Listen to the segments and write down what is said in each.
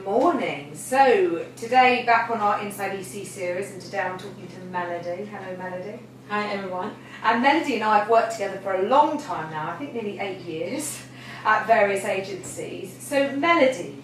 morning. So today back on our Inside EC series, and today I'm talking to Melody. Hello Melody. Hi everyone. And Melody and I have worked together for a long time now, I think nearly 8 years, at various agencies. So Melody,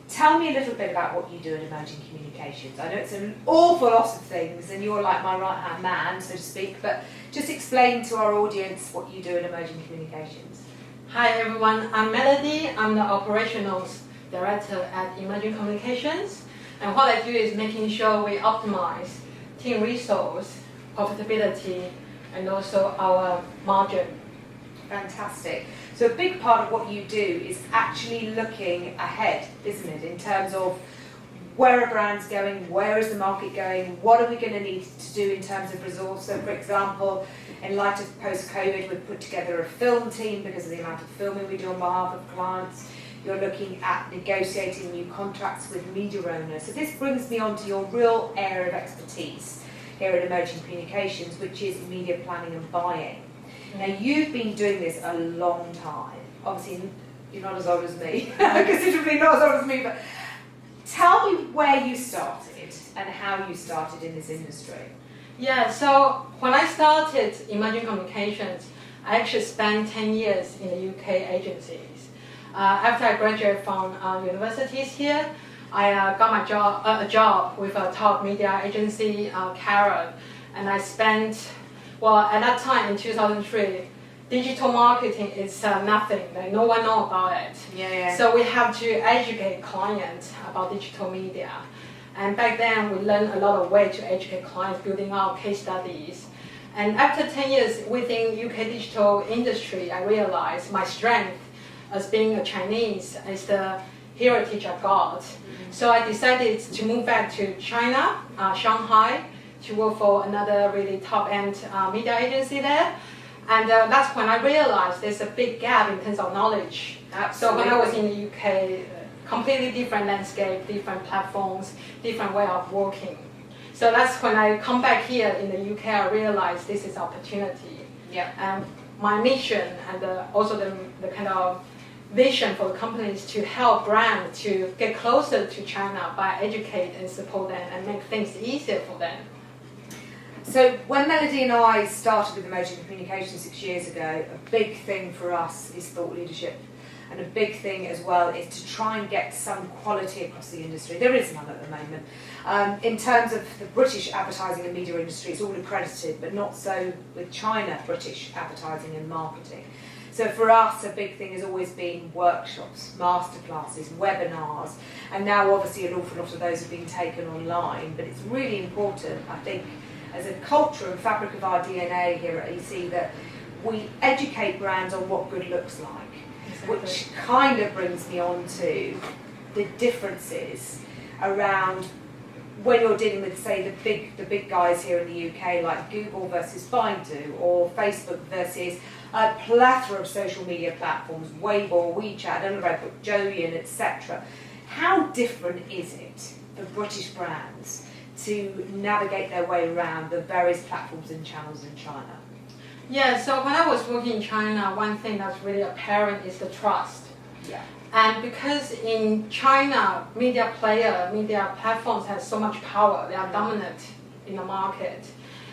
tell me a little bit about what you do in emerging communications. I know it's an awful lot of things and you're like my right hand man, so to speak, but just explain to our audience what you do in emerging communications. Hi everyone, I'm Melody. I'm the operations director at Emerging Communications, and what I do is making sure we optimize team resource, profitability, and also our margin. Fantastic. So a big part of what you do is actually looking ahead, isn't it, in terms of where are brands going, where is the market going, what are we going to need to do in terms of resource. So for example, in light of post-COVID, we've put together a film team because of the amount of filming we do on behalf of clients. You're looking at negotiating new contracts with media owners. So this brings me on to your real area of expertise here at Emerging Communications, which is media planning and buying. Now you've been doing this a long time. Obviously you're not as old as me, considerably not as old as me, but tell me where you started and how you started in this industry. Yeah, so when I started Emerging Communications, I actually spent 10 years in the UK agencies. After I graduated from universities here, I got a job with a top media agency, Carrot, and I spent, well, at that time in 2003, digital marketing is nothing, like no one knows about it. Yeah. So we have to educate clients about digital media. And back then we learned a lot of ways to educate clients, building out case studies. And after 10 years within UK digital industry, I realized my strength as being a Chinese is the heritage I got. So I decided to move back to China, Shanghai, to work for another really top-end media agency there. And that's when I realized there's a big gap in terms of knowledge. Absolutely. So when I was in the UK, completely different landscape, different platforms, different way of working. So that's when I come back here in the UK, I realized this is opportunity. Yeah. And my mission and also the kind of vision for the companies to help brands to get closer to China by educate and support them and make things easier for them. So when Melody and I started with Emerging Communications 6 years ago, a big thing for us is thought leadership. And a big thing as well is to try and get some quality across the industry. There is none at the moment. In terms of the British advertising and media industry, it's all accredited, but not so with China British advertising and marketing. So for us, a big thing has always been workshops, masterclasses, webinars, and now obviously an awful lot of those have been taken online. But it's really important, I think, as a culture and fabric of our DNA here at EC, that we educate brands on what good looks like. Exactly. Which kind of brings me on to the differences around when you're dealing with, say, the big guys here in the UK, like Google versus Baidu, or Facebook versus a plethora of social media platforms, Weibo, WeChat, I don't know if I put Joey in, etc. How different is it for British brands to navigate their way around the various platforms and channels in China? Yeah, so when I was working in China, one thing that's really apparent is the trust. Yeah. And because in China, media platforms have so much power, they are dominant in the market.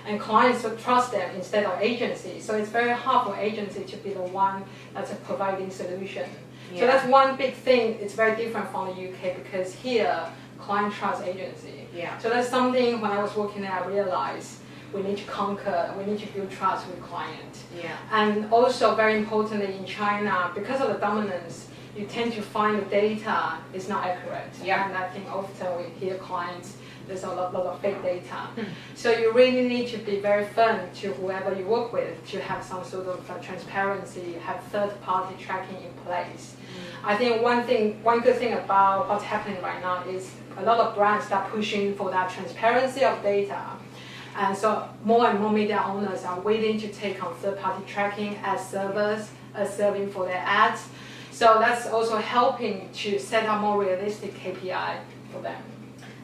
And clients will trust them instead of agencies. So it's very hard for agency to be the one that's providing solution. Yeah. So that's one big thing. It's very different from the UK because here, client trust agency. Yeah. So that's something when I was working there, I realized we need to conquer, we need to build trust with client. Yeah. And also very importantly in China, because of the dominance, you tend to find the data is not accurate. Yeah. And I think often we hear clients, there's a lot of fake data. So you really need to be very firm to whoever you work with to have some sort of transparency, have third-party tracking in place. I think one good thing about what's happening right now is a lot of brands start pushing for that transparency of data. And so more and more media owners are willing to take on third-party tracking as servers, as serving for their ads. So that's also helping to set up more realistic KPI for them.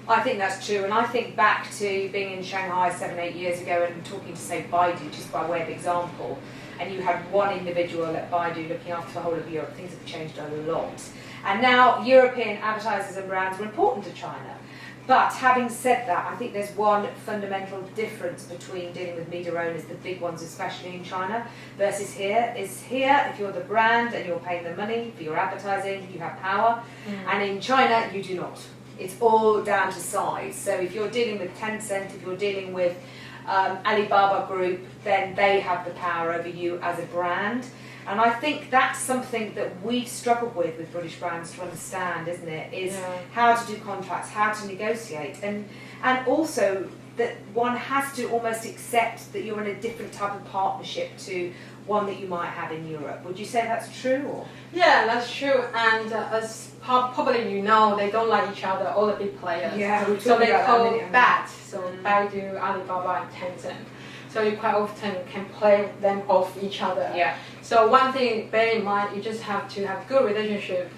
I think that's true, and I think back to being in Shanghai 7-8 years ago and talking to, say, Baidu, just by way of example, and you had one individual at Baidu looking after the whole of Europe. Things have changed a lot. And now European advertisers and brands are important to China. But having said that, I think there's one fundamental difference between dealing with media owners, the big ones especially in China, versus here. Is here, if you're the brand and you're paying the money for your advertising, you have power. And in China, you do not. It's all down to size. So if you're dealing with Tencent, if you're dealing with Alibaba Group, then they have the power over you as a brand. And I think that's something that we've struggled with British brands to understand, isn't it? Is how to do contracts, how to negotiate, and also that one has to almost accept that you're in a different type of partnership to one that you might have in Europe. Would you say that's true? Or? Yeah, that's true. And as probably you know, they don't like each other, all the big players. Yeah, so they call BAT, so Baidu, Alibaba, and Tencent. So you quite often can play them off each other. Yeah. So one thing, bear in mind, you just have to have good relationship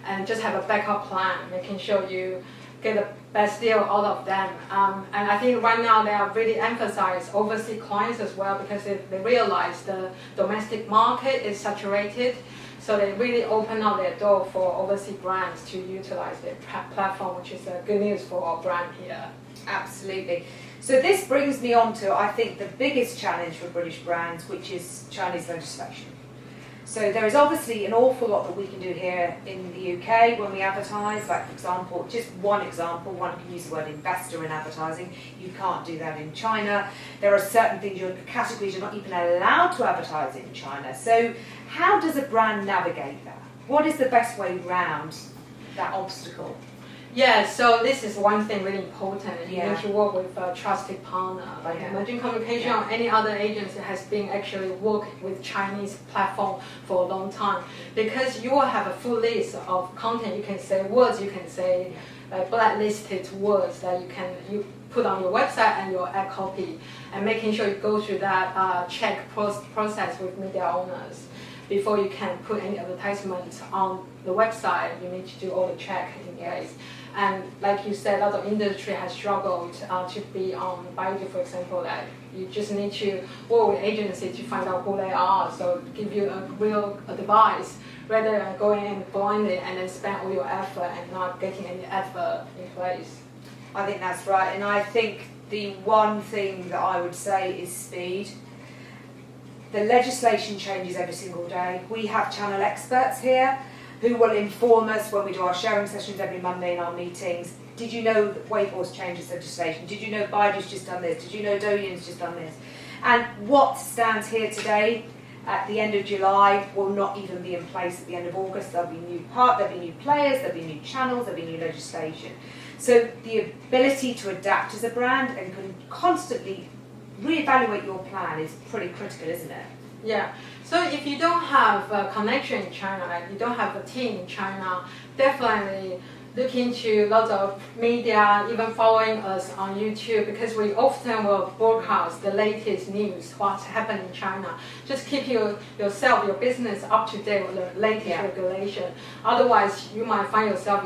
and just have a backup plan, making sure you get the best deal out of them. And I think right now they are really emphasize overseas clients as well, because they realize the domestic market is saturated. So they really open up their door for overseas brands to utilize their platform, which is good news for our brand here. Absolutely. So this brings me on to, I think, the biggest challenge for British brands, which is Chinese legislation. So there is obviously an awful lot that we can do here in the UK when we advertise. Like, for example, just one example, one can use the word investor in advertising. You can't do that in China. There are certain things, categories you're not even allowed to advertise in China. So how does a brand navigate that? What is the best way around that obstacle? Yeah, so this is one thing really important. You Yeah. need to work with a trusted partner, like Emerging Communication or any other agency has been actually working with Chinese platform for a long time, because you will have a full list of content. You can say words, you can say blacklisted words that you put on your website and your ad copy, and making sure you go through that check process with media owners. Before you can put any advertisement on the website, you need to do all the check in place. And like you said, a lot of industry has struggled to be on Baidu, for example, that you just need to work with agency to find out who they are, so give you a real advice, rather than going in blindly and then spend all your effort and not getting any effort in place. I think that's right, and I think the one thing that I would say is speed. The legislation changes every single day. We have channel experts here who will inform us when we do our sharing sessions every Monday in our meetings. Did you know that Weibo's changed its legislation? Did you know Baidu's just done this? Did you know Douyin's just done this? And what stands here today at the end of July will not even be in place at the end of August. There'll be there'll be new players, there'll be new channels, there'll be new legislation. So the ability to adapt as a brand and constantly reevaluate your plan is pretty critical, isn't it? Yeah. So if you don't have a connection in China, like you don't have a team in China, definitely look into lots of media, even following us on YouTube, because we often will broadcast the latest news, what's happening in China. Just keep yourself, your business up to date with the latest regulation. Otherwise, you might find yourself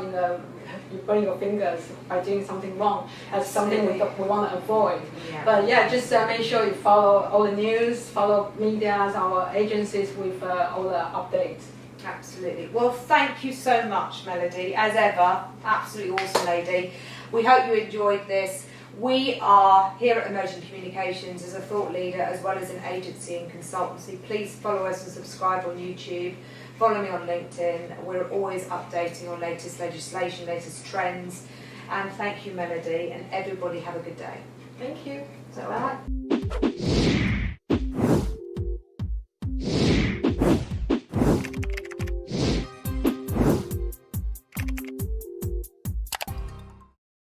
you burn your fingers by doing something wrong. That's something we want to avoid. Yeah. But yeah, just make sure you follow all the news, follow medias, our agencies with all the updates. Absolutely. Well, thank you so much, Melody. As ever, absolutely awesome lady. We hope you enjoyed this. We are here at Emerging Communications as a thought leader as well as an agency and consultancy. Please follow us and subscribe on YouTube. Follow me on LinkedIn. We're always updating on latest legislation, latest trends. And thank you, Melody, and everybody have a good day. Thank you. Is that right?